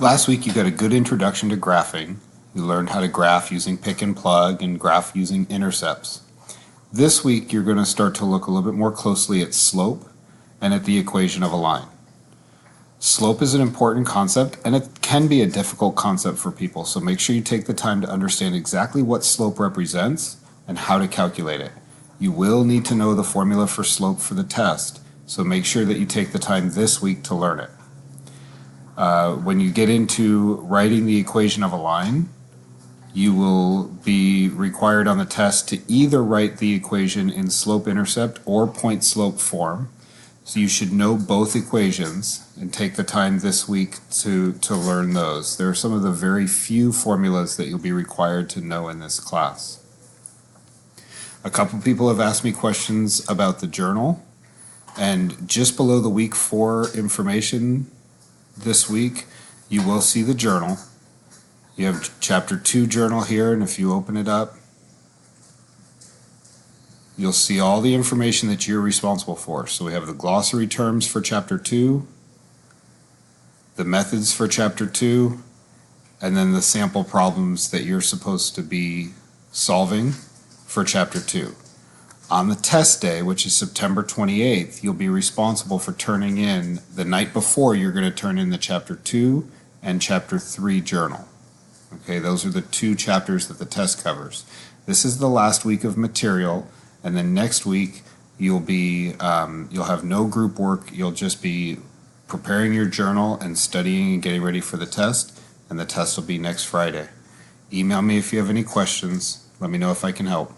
Last week you got a good introduction to graphing. You learned how to graph using pick and plug and graph using intercepts. This week you're going to start to look a little bit more closely at slope and at the equation of a line. Slope is an important concept, and it can be a difficult concept for people, so make sure you take the time to understand exactly what slope represents and how to calculate it. You will need to know the formula for slope for the test, so make sure that you take the time this week to learn it. When you get into writing the equation of a line, you will be required on the test to either write the equation in slope-intercept or point-slope form. So you should know both equations and take the time this week to learn those. There are some of the very few formulas that you'll be required to know in this class. A couple people have asked me questions about the journal, and just below the week 4 information this week, you will see the journal. You have chapter 2 journal here, and if you open it up, you'll see all the information that you're responsible for. So we have the glossary terms for chapter 2, the methods for chapter 2, and then the sample problems that you're supposed to be solving for chapter 2. On the test day, which is September 28th, you'll be responsible for turning in, the night before, you're going to turn in the chapter 2 and chapter 3 journal. Okay, those are the 2 chapters that the test covers. This is the last week of material, and then next week you'll have no group work. You'll just be preparing your journal and studying and getting ready for the test, and the test will be next Friday. Email me if you have any questions. Let me know if I can help.